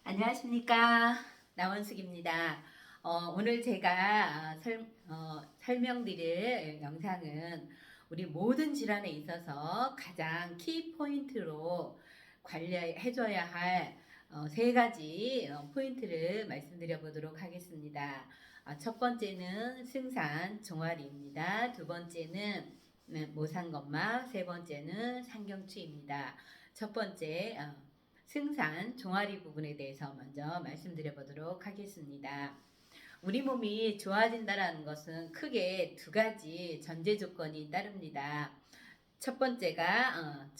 안녕하십니까. 나원숙입니다. 오늘 제가 설명드릴 영상은 우리 모든 질환에 있어서 가장 키포인트로 관리해줘야 할 세 가지 포인트를 말씀드려 보도록 하겠습니다. 첫 번째는 승산 종아리입니다. 두 번째는 모상건막, 세 번째는 상경추입니다. 첫 번째 승산 종아리 부분에 대해서 먼저 말씀드려 보도록 하겠습니다. 우리 몸이 좋아진다는 것은 크게 두 가지 전제 조건이 따릅니다. 첫 번째가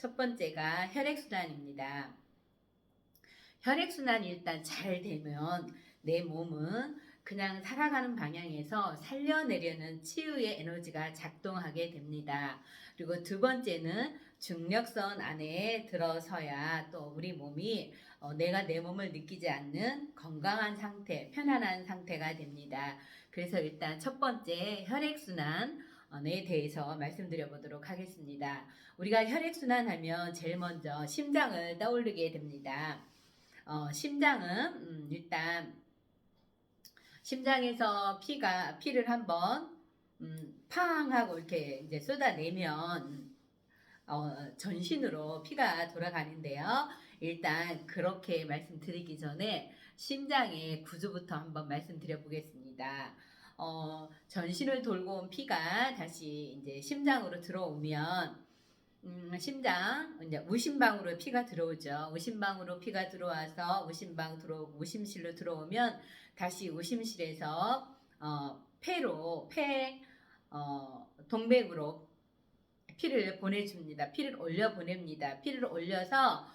혈액순환입니다. 혈액순환이 일단 잘 되면 내 몸은 그냥 살아가는 방향에서 살려내려는 치유의 에너지가 작동하게 됩니다. 그리고 두 번째는 중력선 안에 들어서야 또 우리 몸이 내가 내 몸을 느끼지 않는 건강한 상태, 편안한 상태가 됩니다. 그래서 일단 첫 번째 혈액순환에 대해서 말씀드려 보도록 하겠습니다. 우리가 혈액순환하면 제일 먼저 심장을 떠올리게 됩니다. 심장은 일단 심장에서 피를 한번 팡 하고 이렇게 이제 쏟아내면 전신으로 피가 돌아가는데요. 일단 그렇게 말씀드리기 전에 심장의 구조부터 한번 말씀드려 보겠습니다. 전신을 돌고 온 피가 다시 이제 심장으로 들어오면 심장 이제 우심방으로 피가 들어오죠. 우심방으로 피가 들어와서 우심실로 들어오면 다시 우심실에서 동맥으로 피를 보내줍니다. 피를 올려 보냅니다. 피를 올려서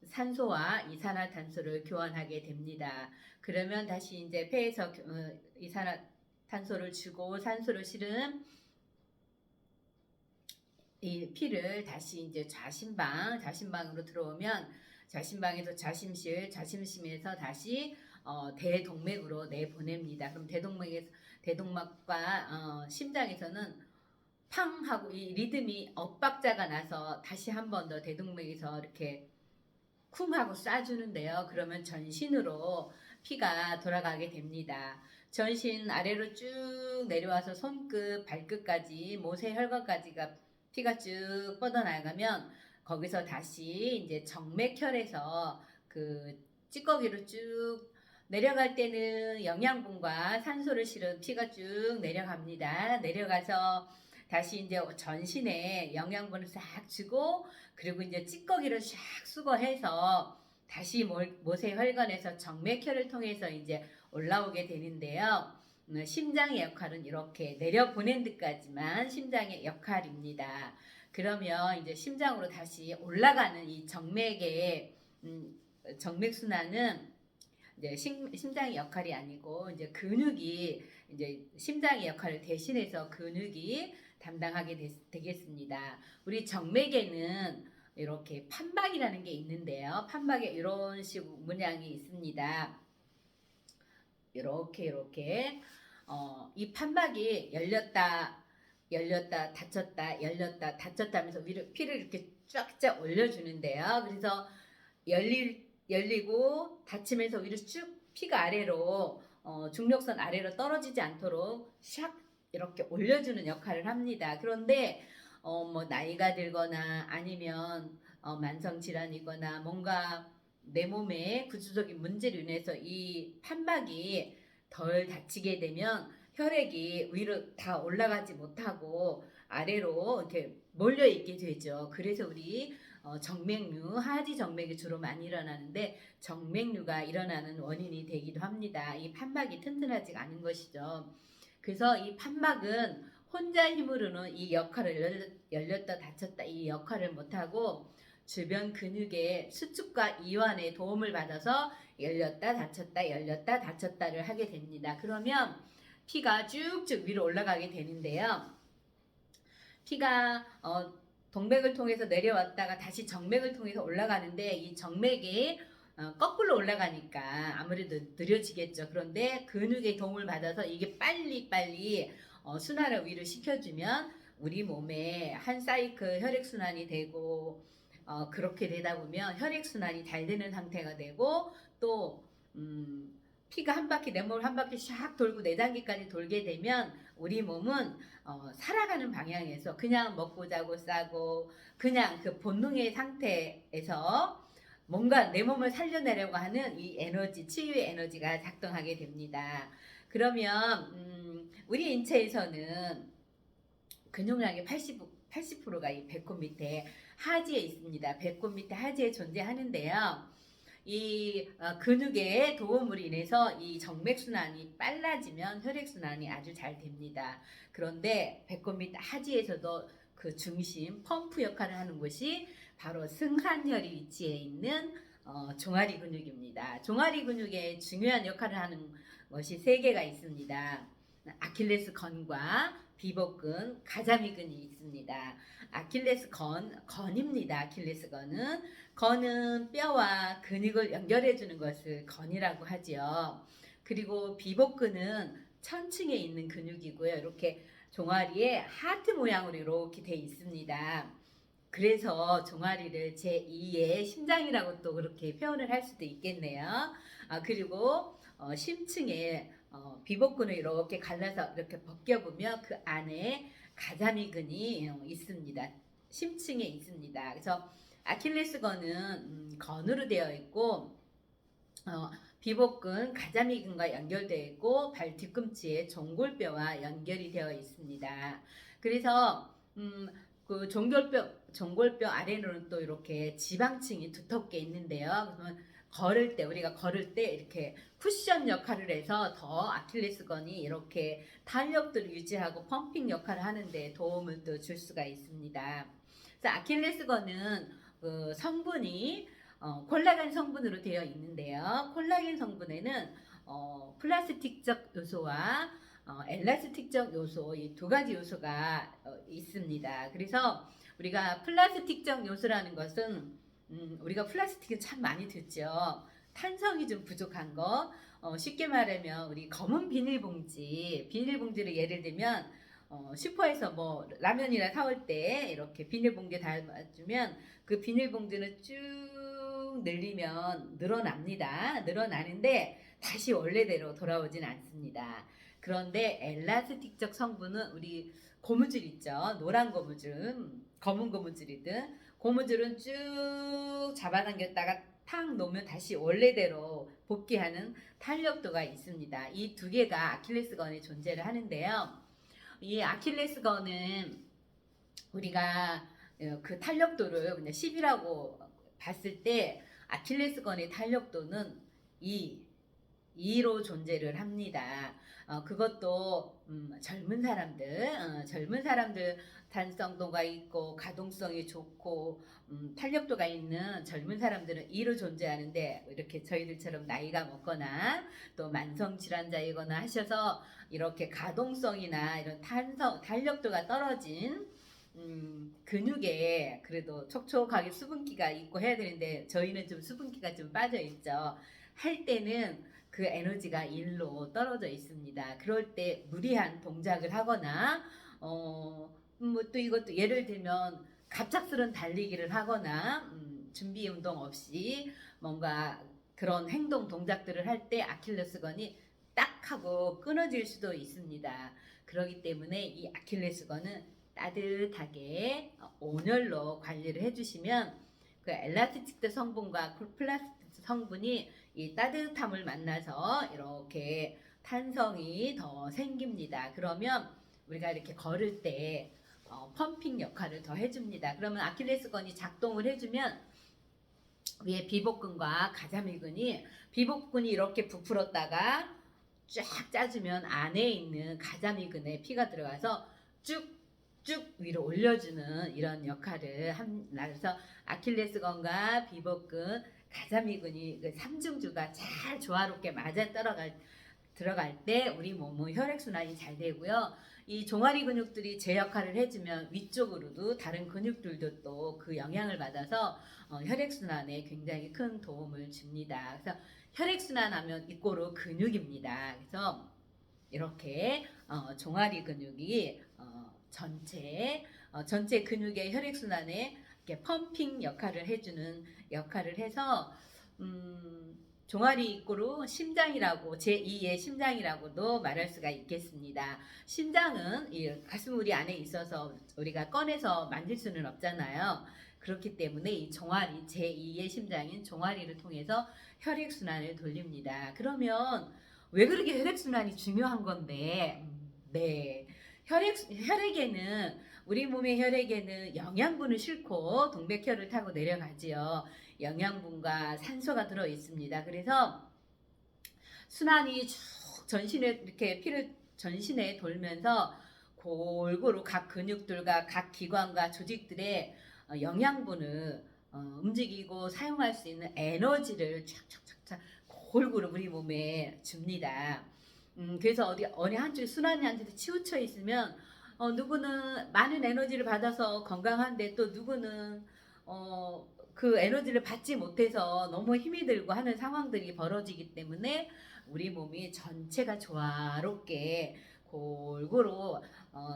산소와 이산화탄소를 교환하게 됩니다. 그러면 다시 이제 폐에서 이산화탄소를 주고 산소를 실은 이 피를 다시 이제 좌심방으로 들어오면 좌심방에서 좌심심에서 다시 대동맥으로 내보냅니다. 그럼 대동맥과 심장에서는 팡 하고 이 리듬이 엇박자가 나서 다시 한 번 더 대동맥에서 이렇게 쿵 하고 쏴주는데요. 그러면 전신으로 피가 돌아가게 됩니다. 전신 아래로 쭉 내려와서 손끝, 발끝까지, 모세혈관까지가 피가 쭉 뻗어나가면 거기서 다시 이제 정맥혈에서 그 찌꺼기로 쭉 내려갈 때는 영양분과 산소를 실은 피가 쭉 내려갑니다. 내려가서 다시 이제 전신에 영양분을 싹 주고 그리고 이제 찌꺼기를 싹 수거해서 다시 모세혈관에서 정맥혈을 통해서 이제 올라오게 되는데요. 심장의 역할은 이렇게 내려보낸 듯까지만 심장의 역할입니다. 그러면 이제 심장으로 다시 올라가는 이 정맥순환은 이제 심장의 역할이 아니고 이제 근육이 이제 심장의 역할을 대신해서 근육이 담당하게 되겠습니다. 우리 정맥에는 이렇게 판막이라는 게 있는데요. 판막에 이런 식으로 문양이 있습니다. 이렇게 이 판막이 열렸다 닫혔다 열렸다 닫혔다 하면서 위로 피를 이렇게 쫙쫙 올려주는데요. 그래서 열리고 닫히면서 위로 쭉 피가 아래로 중력선 아래로 떨어지지 않도록 샥 이렇게 올려주는 역할을 합니다. 그런데 뭐 나이가 들거나 아니면 만성 질환이거나 뭔가 내 몸에 구조적인 문제로 인해서 이 판막이 덜 닫히게 되면 혈액이 위로 다 올라가지 못하고 아래로 이렇게 몰려 있게 되죠. 그래서 우리 정맥류, 하지 정맥이 주로 많이 일어나는데 정맥류가 일어나는 원인이 되기도 합니다. 이 판막이 튼튼하지 않은 것이죠. 그래서 이 판막은 혼자 힘으로는 이 역할을 열렸다 닫혔다 이 역할을 못하고 주변 근육의 수축과 이완의 도움을 받아서 열렸다 닫혔다를 하게 됩니다. 그러면 피가 쭉쭉 위로 올라가게 되는데요. 피가 동맥을 통해서 내려왔다가 다시 정맥을 통해서 올라가는데 이 정맥이 거꾸로 올라가니까 아무래도 느려지겠죠. 그런데 근육의 도움을 받아서 이게 빨리 순환을 위로 시켜주면 우리 몸에 한 사이클 혈액순환이 되고 그렇게 되다 보면 혈액순환이 잘 되는 상태가 되고 또 피가 한 바퀴 내 몸을 한 바퀴 샥 돌고 내장기까지 돌게 되면 우리 몸은 살아가는 방향에서 그냥 먹고 자고 싸고 그냥 그 본능의 상태에서 뭔가 내 몸을 살려내려고 하는 이 에너지, 치유의 에너지가 작동하게 됩니다. 그러면 우리 인체에서는 근육량의 80%가 이 배꼽 밑에 하지에 있습니다. 배꼽 밑에 하지에 존재하는데요. 이 근육의 도움으로 인해서 이 정맥순환이 빨라지면 혈액순환이 아주 잘 됩니다. 그런데 배꼽 밑 하지에서도 그 중심 펌프 역할을 하는 곳이 바로 승한혈이 위치해 있는 종아리 근육입니다. 종아리 근육에 중요한 역할을 하는 것이 세 개가 있습니다. 아킬레스건과 비복근, 가자미근이 있습니다. 건입니다. 건은 뼈와 근육을 연결해주는 것을 건이라고 하죠. 그리고 비복근은 천층에 있는 근육이고요. 이렇게 종아리에 하트 모양으로 이렇게 돼 있습니다. 그래서 종아리를 제2의 심장이라고 또 그렇게 표현을 할 수도 있겠네요. 그리고 심층에 비복근을 이렇게 갈라서 이렇게 벗겨보면 그 안에 가자미근이 있습니다. 심층에 있습니다. 그래서 아킬레스건은 건으로 되어 있고 비복근 가자미근과 연결되어 있고 발 뒤꿈치에 종골뼈와 연결이 되어 있습니다. 그래서 그 종골뼈 아래로는 또 이렇게 지방층이 두텁게 있는데요. 그러면 우리가 걸을 때 이렇게 쿠션 역할을 해서 더 아킬레스건이 이렇게 탄력도를 유지하고 펌핑 역할을 하는데 도움을 또 줄 수가 있습니다. 그래서 아킬레스건은 그 성분이 콜라겐 성분으로 되어 있는데요. 콜라겐 성분에는 플라스틱적 요소와 엘라스틱적 요소 이 두 가지 요소가 있습니다. 그래서 우리가 플라스틱적 요소라는 것은 우리가 플라스틱을 참 많이 듣죠. 탄성이 좀 부족한 거. 쉽게 말하면 우리 검은 비닐봉지를 예를 들면 슈퍼에서 뭐 라면이나 사올 때 이렇게 비닐봉지에 담아주면 그 비닐봉지는 쭉 늘리면 늘어나는데 다시 원래대로 돌아오진 않습니다. 그런데 엘라스틱적 성분은 우리 고무줄 있죠. 노란 고무줄, 검은 고무줄이든 고무줄은 쭉 잡아당겼다가 탁 놓으면 다시 원래대로 복귀하는 탄력도가 있습니다. 이 두 개가 아킬레스건에 존재를 하는데요. 이 아킬레스건은 우리가 그 탄력도를 그냥 10이라고 봤을 때 아킬레스건의 탄력도는 2로 존재를 합니다. 그것도 젊은 사람들 단성도가 있고 가동성이 좋고 탄력도가 있는 젊은 사람들은 2로 존재하는데 이렇게 저희들처럼 나이가 먹거나 또 만성 질환자이거나 하셔서 이렇게 가동성이나 이런 탄력도가 떨어진 근육에 그래도 촉촉하게 수분기가 있고 해야 되는데 저희는 좀 수분기가 좀 빠져 있죠. 할 때는 그 에너지가 1로 떨어져 있습니다. 그럴 때 무리한 동작을 하거나 뭐 또 이것도 예를 들면 갑작스런 달리기를 하거나 준비 운동 없이 뭔가 그런 행동 동작들을 할 때 아킬레스건이 딱 하고 끊어질 수도 있습니다. 그렇기 때문에 이 아킬레스건은 따뜻하게 온열로 관리를 해주시면 그 엘라스틱 성분과 플라스틱 성분이 이 따뜻함을 만나서 이렇게 탄성이 더 생깁니다. 그러면 우리가 이렇게 걸을 때 펌핑 역할을 더 해줍니다. 그러면 아킬레스건이 작동을 해주면 위에 비복근과 가자미근이 비복근이 이렇게 부풀었다가 쫙 짜주면 안에 있는 가자미근에 피가 들어가서 쭉 위로 올려주는 이런 역할을 합니다. 그래서 아킬레스건과 비복근, 가자미근이 그 삼중주가 잘 조화롭게 맞아 들어갈 때 우리 몸은 혈액순환이 잘 되고요. 이 종아리 근육들이 제 역할을 해주면 위쪽으로도 다른 근육들도 또 그 영향을 받아서 혈액순환에 굉장히 큰 도움을 줍니다. 그래서 혈액순환하면 이꼬르 근육입니다. 그래서 이렇게 종아리 근육이 전체 근육의 혈액순환에 이렇게 펌핑 역할을 해주는 역할을 해서 종아리 입구로 심장이라고 제2의 심장이라고도 말할 수가 있겠습니다. 심장은 이 가슴우리 안에 있어서 우리가 꺼내서 만질 수는 없잖아요. 그렇기 때문에 이 종아리 제2의 심장인 종아리를 통해서 혈액순환을 돌립니다. 그러면 왜 그렇게 혈액순환이 중요한 건데? 네. 혈액에는 우리 몸의 혈액에는 영양분을 싣고 동백혈을 타고 내려가지요. 영양분과 산소가 들어 있습니다. 그래서 순환이 쭉 전신에 이렇게 피를 전신에 돌면서 골고루 각 근육들과 각 기관과 조직들의 영양분을 움직이고 사용할 수 있는 에너지를 촥촥촥촥 골고루 우리 몸에 줍니다. 그래서 어디 한쪽에 순환이 한쪽에 치우쳐 있으면 누구는 많은 에너지를 받아서 건강한데 또 누구는 그 에너지를 받지 못해서 너무 힘이 들고 하는 상황들이 벌어지기 때문에 우리 몸이 전체가 조화롭게 골고루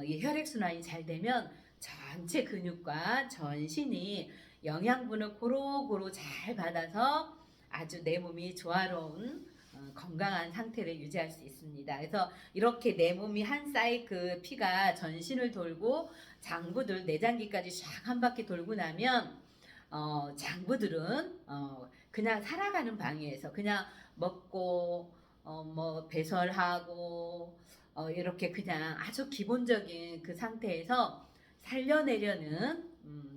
이 혈액순환이 잘 되면 전체 근육과 전신이 영양분을 고루고루 잘 받아서 아주 내 몸이 조화로운 건강한 상태를 유지할 수 있습니다. 그래서 이렇게 내 몸이 한 사이클 피가 전신을 돌고 장부들 내장기까지 쫙 한 바퀴 돌고 나면 장부들은 그냥 살아가는 방위에서 그냥 먹고 뭐 배설하고 이렇게 그냥 아주 기본적인 그 상태에서 살려내려는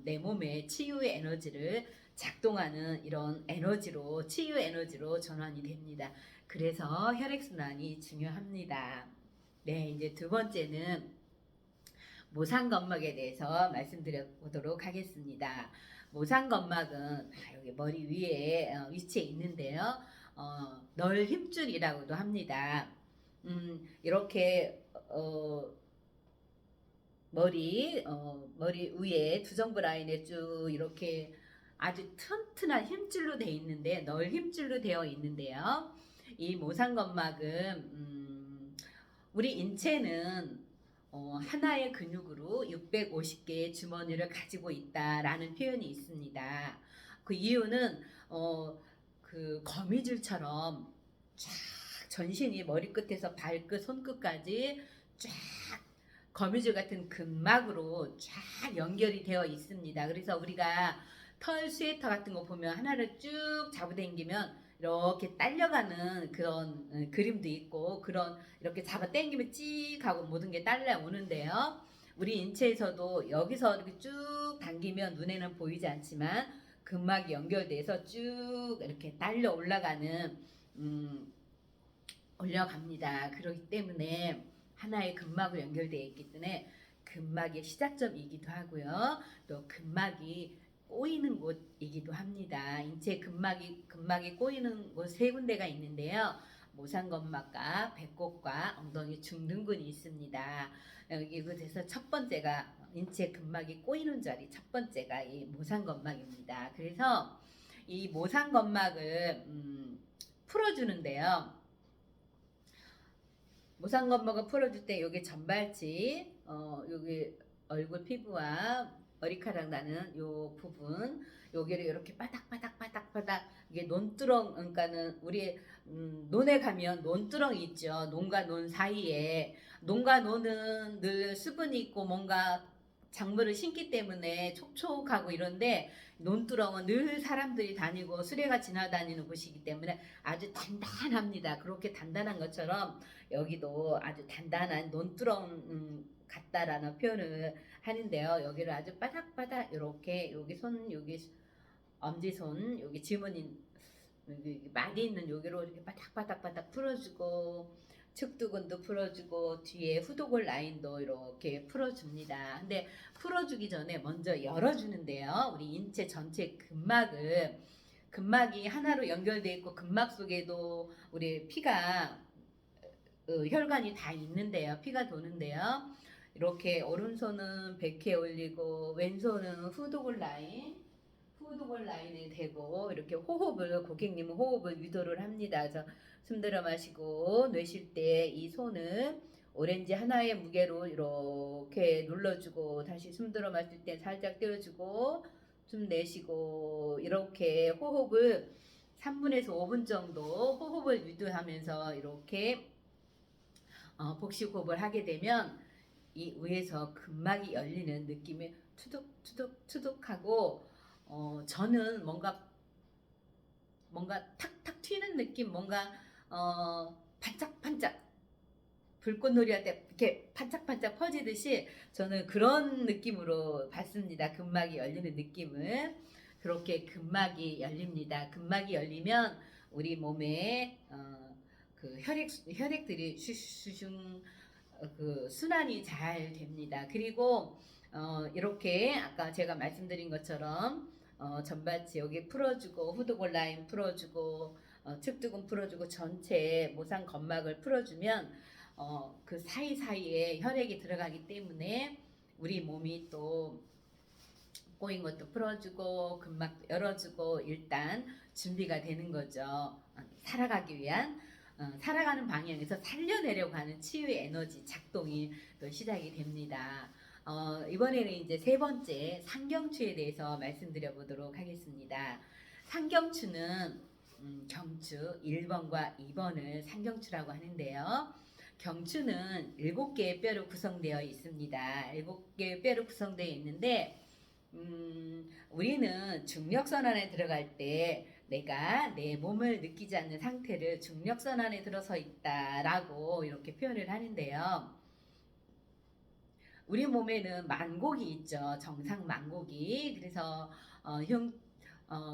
내 몸의 치유의 에너지를 작동하는 이런 에너지로 치유 에너지로 전환이 됩니다. 그래서 혈액순환이 중요합니다. 네, 이제 두 번째는 모상건막에 대해서 말씀드려 보도록 하겠습니다. 모상건막은 여기 머리 위에 위치해 있는데요. 널 힘줄이라고도 합니다. 이렇게 머리 위에 두정부 라인에 쭉 이렇게 아주 튼튼한 힘줄로 되어 있는데 널 힘줄로 되어 있는데요. 이 모상건막은 우리 인체는 하나의 근육으로 650개의 주머니를 가지고 있다라는 표현이 있습니다. 그 이유는 그 거미줄처럼 쫙 전신이 머리끝에서 발끝 손끝까지 쫙 거미줄 같은 근막으로 쫙 연결이 되어 있습니다. 그래서 우리가 털 스웨터 같은 거 보면 하나를 쭉 잡아당기면 이렇게 딸려가는 그런 그림도 있고 그런 이렇게 잡아 당기면 찍 하고 모든 게 딸려오는데요. 우리 인체에서도 여기서 이렇게 쭉 당기면 눈에는 보이지 않지만 근막이 연결돼서 쭉 이렇게 딸려 올라가는 올려갑니다. 그렇기 때문에 하나의 근막으로 연결되어 있기 때문에 근막의 시작점이기도 하고요. 또 근막이 꼬이는 곳이기도 합니다. 인체 근막이 꼬이는 곳 세 군데가 있는데요. 모상건막과 배꼽과 엉덩이 중둔근이 있습니다. 이곳에서 첫 번째가 인체 근막이 꼬이는 자리 첫 번째가 이 모상건막입니다. 그래서 이 모상건막을 풀어주는데요. 모상건막을 풀어줄 때 여기 전발치, 여기 얼굴 피부와 머리카락 나는 요 부분, 여기를 이렇게 바닥바닥 이게 논두렁, 그러니까는 우리 논에 가면 논두렁이 있죠. 논과 논 사이에 논과 논은 늘 수분이 있고 뭔가 작물을 심기 때문에 촉촉하고 이런데 논두렁은 늘 사람들이 다니고 수레가 지나다니는 곳이기 때문에 아주 단단합니다. 그렇게 단단한 것처럼 여기도 아주 단단한 논두렁 같다라는 표현을 하는데요. 여기를 아주 바닥바닥 이렇게 여기 손 여기 엄지손 여기 지문인 여기 마디 있는 여기로 이렇게 바닥바닥 풀어주고 측두근도 풀어주고 뒤에 후두골 라인도 이렇게 풀어줍니다. 근데 풀어주기 전에 먼저 열어주는데요. 우리 인체 전체 근막이 하나로 연결되어 있고 근막 속에도 우리 피가 혈관이 다 있는데요. 피가 도는데요. 이렇게 오른손은 백회에 올리고 왼손은 후두골 라인에 대고 이렇게 고객님은 호흡을 유도를 합니다. 그래서 숨들어 마시고 내쉴 때 이 손을 오렌지 하나의 무게로 이렇게 눌러주고 다시 숨들어 마실 때 살짝 떼어주고 숨 내쉬고 이렇게 호흡을 3분에서 5분 정도 호흡을 유도하면서 이렇게 복식 호흡을 하게 되면 이 위에서 근막이 열리는 느낌이 투둑투둑 투둑하고 저는 뭔가 탁탁 튀는 느낌, 뭔가 반짝반짝 불꽃놀이 할 때 이렇게 반짝반짝 퍼지듯이 저는 그런 느낌으로 봤습니다. 근막이 열리는 느낌을. 그렇게 근막이 열립니다. 근막이 열리면 우리 몸에 그 혈액들이 슈슈슝 그 순환이 잘 됩니다. 그리고 이렇게 아까 제가 말씀드린 것처럼 전바치 여기 풀어주고 후두골 라인 풀어주고 측두근 풀어주고 전체 모상 건막을 풀어주면 그 사이사이에 혈액이 들어가기 때문에 우리 몸이 또 꼬인 것도 풀어주고 근막도 열어주고 일단 준비가 되는 거죠. 살아가기 위한 살아가는 방향에서 살려내려고 하는 치유의 에너지 작동이 또 시작이 됩니다. 이번에는 이제 세 번째 상경추에 대해서 말씀드려 보도록 하겠습니다. 상경추는 경추 1번과 2번을 상경추라고 하는데요. 경추는 7개의 뼈로 구성되어 있습니다. 7개의 뼈로 구성되어 있는데 우리는 중력선 안에 들어갈 때 내가 내 몸을 느끼지 않는 상태를 중력선 안에 들어서 있다라고 이렇게 표현을 하는데요. 우리 몸에는 만곡이 있죠. 정상 만곡이. 그래서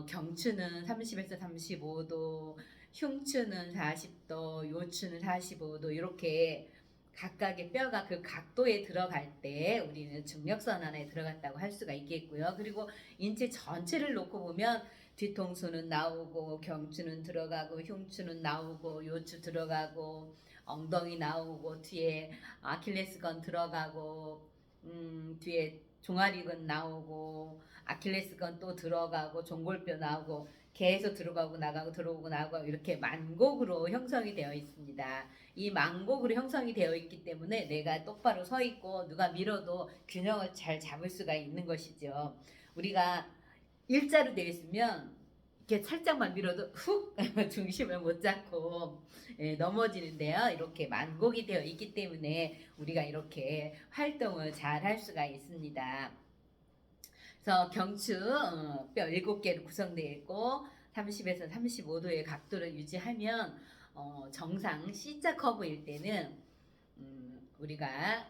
경추는 30에서 35도, 흉추는 40도, 요추는 45도 이렇게 각각의 뼈가 그 각도에 들어갈 때 우리는 중력선 안에 들어갔다고 할 수가 있겠고요. 그리고 인체 전체를 놓고 보면 뒤통수는 나오고 경추는 들어가고 흉추는 나오고 요추 들어가고 엉덩이 나오고 뒤에 아킬레스건 들어가고 뒤에 종아리근 나오고 아킬레스건 또 들어가고 종골뼈 나오고 계속 들어가고 나가고 들어오고 나가고 이렇게 만곡으로 형성이 되어 있습니다. 이 만곡으로 형성이 되어 있기 때문에 내가 똑바로 서 있고 누가 밀어도 균형을 잘 잡을 수가 있는 것이죠. 우리가 일자로 되어 있으면 이렇게 살짝만 밀어도 훅 중심을 못 잡고 넘어지는데요. 이렇게 만곡이 되어 있기 때문에 우리가 이렇게 활동을 잘 할 수가 있습니다. 그래서 경추 뼈 7개로 구성되어 있고 30에서 35도의 각도를 유지하면 정상 C자 커브일 때는 우리가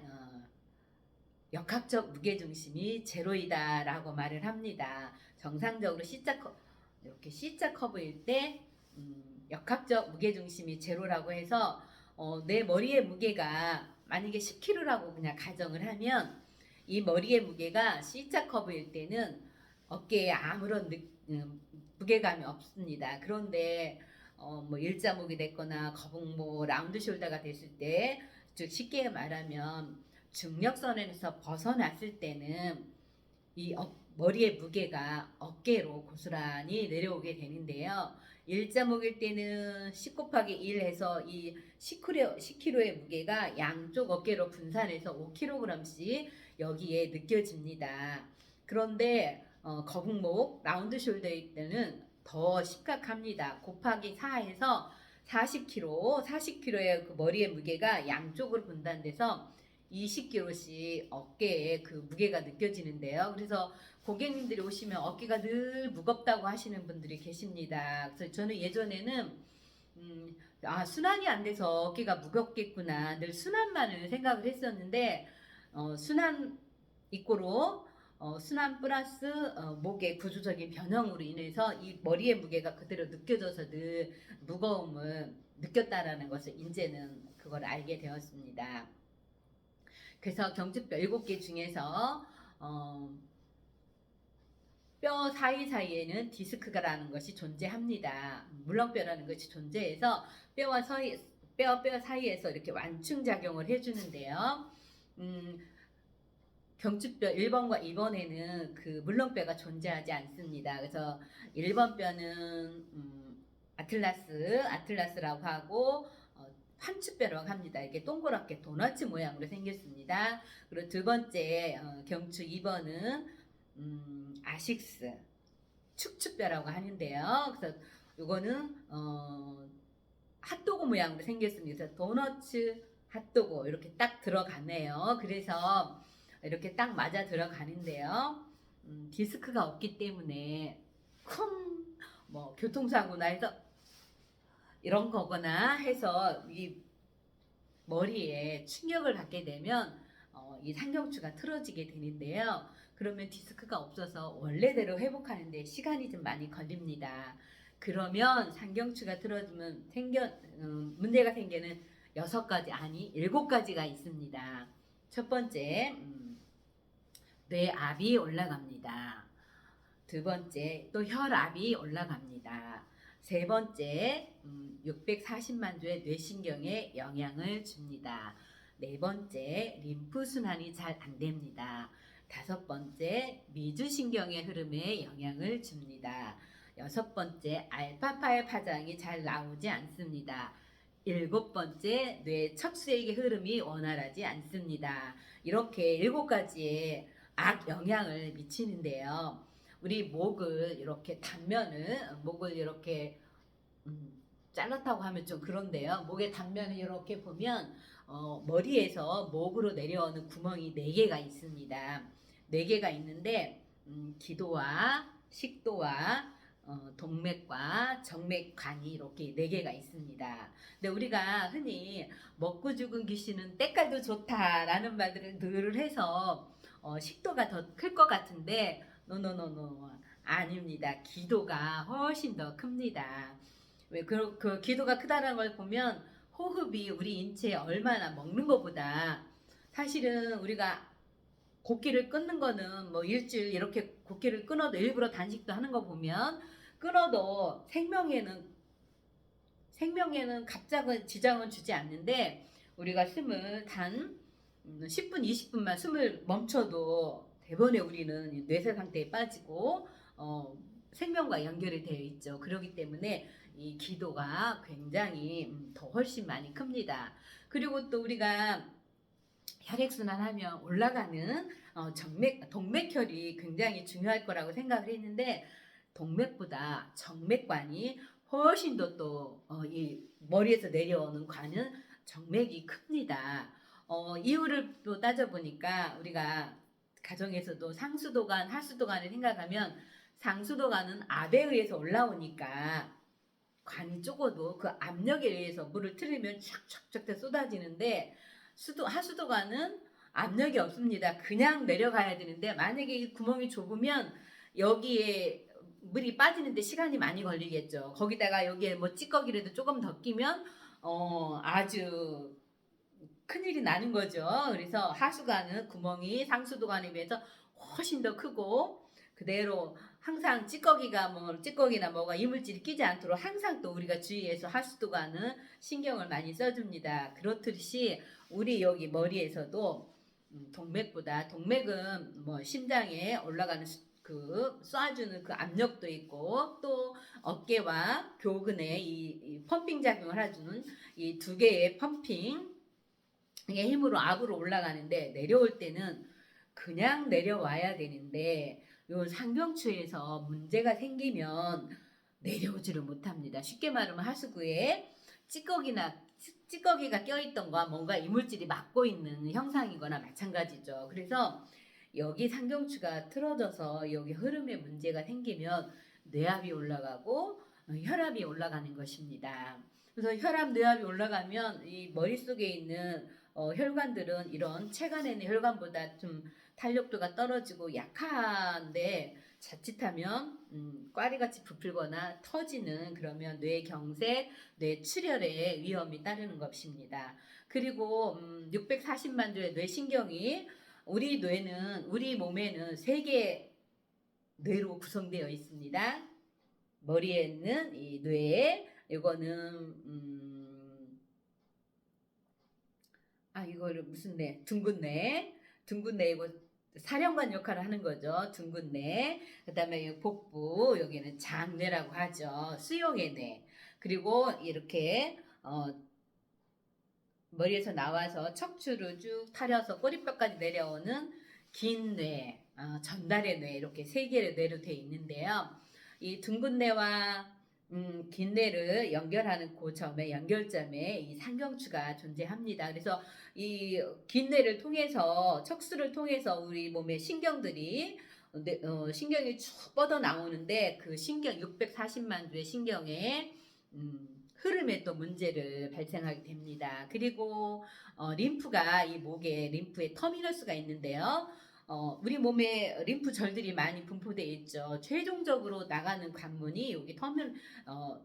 역학적 무게중심이 제로이다라고 말을 합니다. 정상적으로 이렇게 C자 커브일 때 역학적 무게중심이 제로라고 해서 내 머리의 무게가 만약에 10kg라고 그냥 가정을 하면 이 머리의 무게가 C자 커브일 때는 어깨에 아무런 무게감이 없습니다. 그런데 뭐 일자목이 됐거나 거북목 라운드 숄더가 됐을 때, 즉 쉽게 말하면 중력선에서 벗어났을 때는 이 머리의 무게가 어깨로 고스란히 내려오게 되는데요. 일자목일 때는 10 곱하기 1 해서 이 10kg의 무게가 양쪽 어깨로 분산해서 5kg씩 여기에 느껴집니다. 그런데 거북목 라운드 숄더일 때는 더 심각합니다. 곱하기 4해서 40kg의 그 머리의 무게가 양쪽으로 분단돼서 20kg씩 어깨에 그 무게가 느껴지는데요. 그래서 고객님들이 오시면 어깨가 늘 무겁다고 하시는 분들이 계십니다. 그래서 저는 예전에는 순환이 안 돼서 어깨가 무겁겠구나 늘 순환만을 생각을 했었는데 순환 이꼬로 순환 플러스 목의 구조적인 변형으로 인해서 이 머리의 무게가 그대로 느껴져서 늘 무거움을 느꼈다라는 것을 이제는 그걸 알게 되었습니다. 그래서 경추뼈 7개 중에서 뼈 사이사이에는 디스크라는 것이 존재합니다. 물렁뼈라는 것이 존재해서 뼈 사이에서 이렇게 완충작용을 해주는데요. 경추뼈 1번과 2번에는 그 물렁뼈가 존재하지 않습니다. 그래서 1번 뼈는 아틀라스라고 하고 환추뼈라고 합니다. 이렇게 동그랗게 도너츠 모양으로 생겼습니다. 그리고 두 번째 경추 2번은 아식스 축축뼈라고 하는데요. 그래서 요거는 핫도그 모양으로 생겼습니다. 그래서 도너츠 핫도그 이렇게 딱 들어가네요. 그래서 이렇게 딱 맞아 들어가는데요. 디스크가 없기 때문에 뭐 교통사고나 해서 이런 거거나 해서 이 머리에 충격을 받게 되면 이 상경추가 틀어지게 되는데요. 그러면 디스크가 없어서 원래대로 회복하는데 시간이 좀 많이 걸립니다. 그러면 상경추가 틀어지면 문제가 생기는 6가지 아니 7가지가 있습니다. 첫 번째 뇌압이 올라갑니다. 두 번째 또 혈압이 올라갑니다. 세 번째 640만 주의 뇌신경에 영향을 줍니다. 네 번째 림프순환이 잘 안됩니다. 다섯 번째 미주신경의 흐름에 영향을 줍니다. 여섯 번째 알파파의 파장이 잘 나오지 않습니다. 일곱 번째 뇌 척수액의 흐름이 원활하지 않습니다. 이렇게 7가지의 악영향을 미치는데요. 우리 목을 이렇게 목을 이렇게 잘랐다고 하면 좀 그런데요. 목의 단면을 이렇게 보면 머리에서 목으로 내려오는 구멍이 4개가 있습니다. 4개가 있는데 기도와 식도와 동맥과 정맥관이 이렇게 4개가 있습니다. 근데 우리가 흔히 먹고 죽은 귀신은 때깔도 좋다라는 말들을 늘 해서 식도가 더 클 것 같은데 노노노노 아닙니다. 기도가 훨씬 더 큽니다. 왜 그 기도가 크다는 걸 보면 호흡이 우리 인체에 얼마나 먹는 것보다 사실은 우리가 곡기를 끊는 거는 뭐 일주일 이렇게 곡기를 끊어도 일부러 단식도 하는 거 보면 끊어도 생명에는 갑작은 지장은 주지 않는데 우리가 숨을 단 10분 20분만 숨을 멈춰도 대번에 우리는 뇌세 상태에 빠지고 생명과 연결이 되어 있죠. 그렇기 때문에 이 기도가 굉장히 더 훨씬 많이 큽니다. 그리고 또 우리가 혈액순환하면 올라가는 동맥혈이 굉장히 중요할 거라고 생각을 했는데 동맥보다 정맥관이 훨씬 더 또 이 머리에서 내려오는 관은 정맥이 큽니다. 이유를 또 따져보니까 우리가 가정에서도 상수도관, 하수도관을 생각하면 상수도관은 압에 의해서 올라오니까 관이 적어도 그 압력에 의해서 물을 틀으면 촥촥촥 쏟아지는데 하수도관은 압력이 없습니다. 그냥 내려가야 되는데 만약에 이 구멍이 좁으면 여기에 물이 빠지는데 시간이 많이 걸리겠죠. 거기다가 여기에 뭐 찌꺼기라도 조금 더 끼면 아주 큰일이 나는 거죠. 그래서 하수관은 구멍이 상수도관에 비해서 훨씬 더 크고 그대로 항상 찌꺼기나 뭐가 이물질이 끼지 않도록 항상 또 우리가 주의해서 하수도관은 신경을 많이 써줍니다. 그렇듯이 우리 여기 머리에서도 동맥은 뭐 심장에 올라가는 그 쏴주는 그 압력도 있고 또 어깨와 교근에 이 펌핑 작용을 해주는 이 2개의 펌핑 이게 힘으로 압으로 올라가는데 내려올 때는 그냥 내려와야 되는데 요 상경추에서 문제가 생기면 내려오지를 못합니다. 쉽게 말하면 하수구에 찌꺼기가 껴있던 거와 뭔가 이물질이 막고 있는 형상이거나 마찬가지죠. 그래서 여기 상경추가 틀어져서 여기 흐름에 문제가 생기면 뇌압이 올라가고 혈압이 올라가는 것입니다. 그래서 혈압, 뇌압이 올라가면 이 머릿속에 있는 혈관들은 이런 체관에 있는 혈관보다 좀 탄력도가 떨어지고 약한데 자칫하면 꽈리같이 부풀거나 터지는 그러면 뇌경색, 뇌출혈의 위험이 따르는 것입니다. 그리고 640만 주의 뇌신경이 우리 몸에는 3개의 뇌로 구성되어 있습니다. 머리에 있는 이 뇌, 이거는 이거를 무슨 뇌? 둥근 뇌 이거 사령관 역할을 하는 거죠. 둥근 뇌. 그다음에 복부 여기는 장뇌라고 하죠. 수용의 뇌. 그리고 이렇게 머리에서 나와서 척추를 쭉 타려서 꼬리뼈까지 내려오는 긴 뇌. 전달의 뇌 이렇게 세 개의 뇌로 되어 있는데요. 이 둥근 뇌와 긴 뇌를 연결하는 그 점에 연결점에 이 상경추가 존재합니다. 그래서 이 긴 뇌를 통해서 척수를 통해서 우리 몸의 신경들이 신경이 쭉 뻗어 나오는데 그 신경 640만 주의 신경에 흐름에 또 문제를 발생하게 됩니다. 그리고 림프가 이 목에 림프에 터미너스가 있는데요. 우리 몸에 림프절들이 많이 분포되어 있죠. 최종적으로 나가는 관문이 여기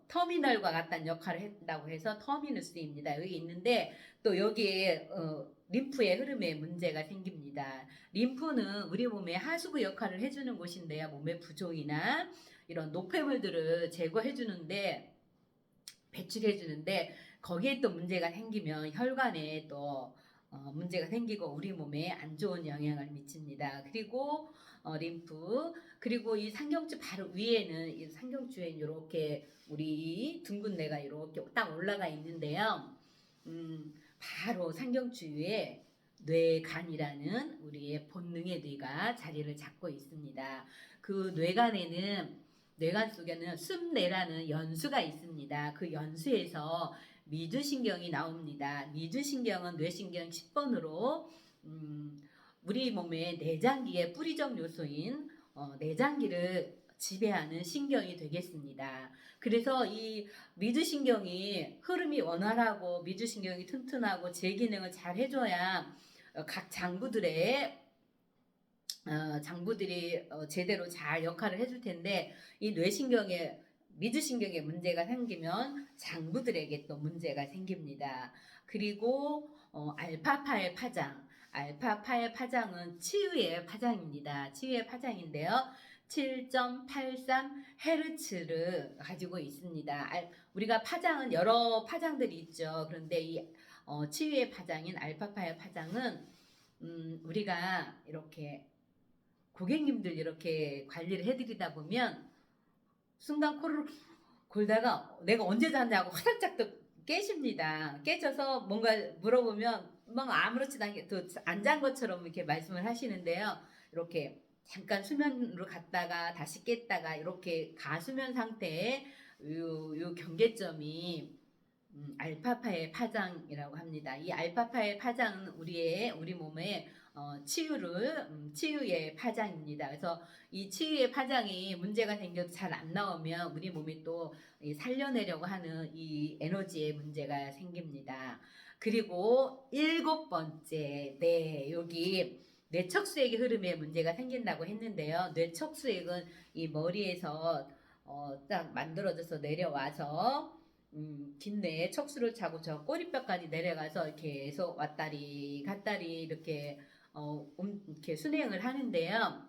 터미널과 같다는 역할을 한다고 해서 터미누스입니다. 여기 있는데 또 여기에 림프의 흐름에 문제가 생깁니다. 림프는 우리 몸의 하수구 역할을 해주는 곳인데요. 몸의 부종이나 이런 노폐물들을 제거해주는데 배출해주는데 거기에 또 문제가 생기면 혈관에 또 문제가 생기고 우리 몸에 안 좋은 영향을 미칩니다. 그리고 림프 그리고 이 상경추 바로 위에는 이 상경추에 이렇게 우리 둥근 뇌가 이렇게 딱 올라가 있는데요. 바로 상경추 위에 뇌간이라는 우리의 본능의 뇌가 자리를 잡고 있습니다. 그 뇌간 속에는 습뇌라는 연수가 있습니다. 그 연수에서 미두신경이 나옵니다. 미두신경은 뇌신경 10번으로 우리 몸의 내장기의 뿌리적 요소인 내장기를 지배하는 신경이 되겠습니다. 그래서 이 미두신경이 흐름이 원활하고 미두신경이 튼튼하고 제 기능을 잘 해줘야 각 장부들이 제대로 잘 역할을 해줄 텐데 이 뇌신경에 미두신경에 문제가 생기면 장부들에게 또 문제가 생깁니다. 그리고 알파파의 파장, 알파파의 파장은 치유의 파장입니다. 치유의 파장인데요. 7.83Hz를 가지고 있습니다. 우리가 파장은 여러 파장들이 있죠. 그런데 이 치유의 파장인 알파파의 파장은 우리가 이렇게 고객님들 이렇게 관리를 해드리다 보면 순간 코를 골다가 내가 언제 잤냐고 화들짝 또 깨십니다. 깨져서 뭔가 물어보면 막 아무렇지도 않게 안 잔 것처럼 이렇게 말씀을 하시는데요. 이렇게 잠깐 수면으로 갔다가 다시 깼다가 이렇게 가수면 상태의 요 경계점이 알파파의 파장이라고 합니다. 이 알파파의 파장은 우리 몸의 치유의 파장입니다. 그래서 이 치유의 파장이 문제가 생겨도 잘 안 나오면 우리 몸이 또 살려내려고 하는 이 에너지에 문제가 생깁니다. 그리고 7번째, 여기 뇌척수액의 흐름에 문제가 생긴다고 했는데요. 뇌척수액은 이 머리에서 딱 만들어져서 내려와서 긴 뇌에 척수를 차고 저 꼬리뼈까지 내려가서 계속 왔다리 갔다리 이렇게 이렇게 순행을 하는데요.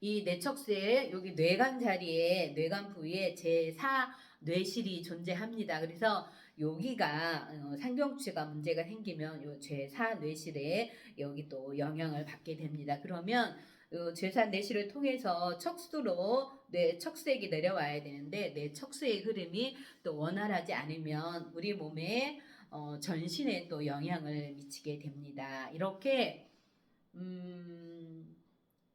이 뇌척수에 여기 뇌간 자리에 뇌간 부위에 제4 뇌실이 존재합니다. 그래서 여기가 상경추가 문제가 생기면 요 제4 뇌실에 여기 또 영향을 받게 됩니다. 그러면 제4 뇌실을 통해서 척수로 뇌 척수액이 내려와야 되는데 뇌 척수의 흐름이 또 원활하지 않으면 우리 몸에 전신에 또 영향을 미치게 됩니다. 이렇게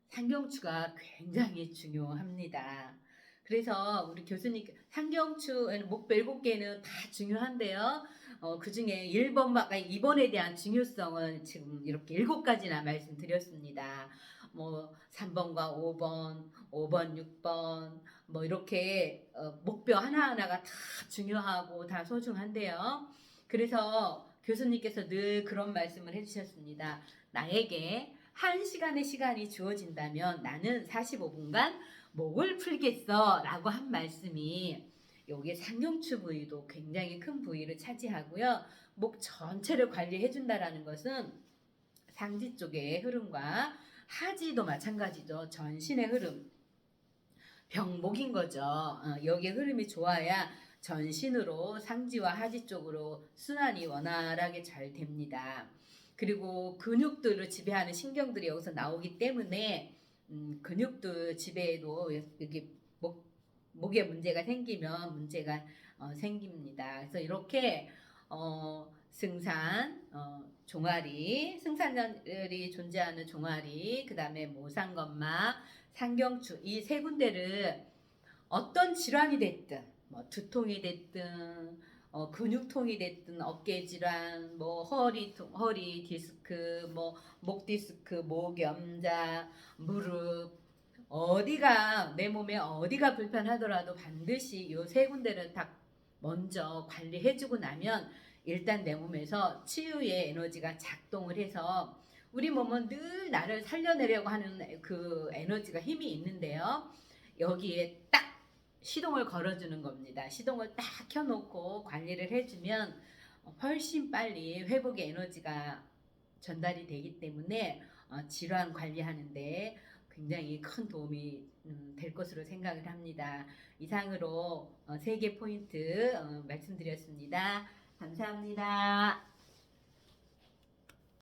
상경추가 굉장히 중요합니다. 그래서 우리 교수님 상경추 목표 7개는 다 중요한데요. 그 중에 1번과 2번에 대한 중요성은 지금 이렇게 7가지나 말씀드렸습니다. 뭐 3번과 5번, 6번 뭐 이렇게 목표 하나하나가 다 중요하고 다 소중한데요. 그래서 교수님께서 늘 그런 말씀을 해주셨습니다. 나에게 1시간의 시간이 주어진다면 나는 45분간 목을 풀겠어 라고 한 말씀이 여기 상경추 부위도 굉장히 큰 부위를 차지하고요. 목 전체를 관리해 준다라는 것은 상지 쪽의 흐름과 하지도 마찬가지죠. 전신의 흐름. 병목인 거죠. 여기에 흐름이 좋아야 전신으로 상지와 하지 쪽으로 순환이 원활하게 잘 됩니다. 그리고 근육들을 지배하는 신경들이 여기서 나오기 때문에 근육들 지배에도 여기 목에 문제가 생기면 문제가 생깁니다. 그래서 이렇게 승산, 종아리, 승산절이 존재하는 종아리, 그 다음에 모상건막, 상경추 이 세 군데를 어떤 질환이 됐든 뭐 두통이 됐든 근육통이 됐든 어깨 질환, 뭐 허리 디스크, 뭐 목 디스크, 목 염자, 무릎 어디가 내 몸에 어디가 불편하더라도 반드시 이 세 군데를 딱 먼저 관리해주고 나면 일단 내 몸에서 치유의 에너지가 작동을 해서 우리 몸은 늘 나를 살려내려고 하는 그 에너지가 힘이 있는데요. 여기에 딱 시동을 걸어주는 겁니다. 시동을 딱 켜놓고 관리를 해주면 훨씬 빨리 회복의 에너지가 전달이 되기 때문에 질환 관리하는데 굉장히 큰 도움이 될 것으로 생각을 합니다. 이상으로 3개 포인트 말씀드렸습니다. 감사합니다.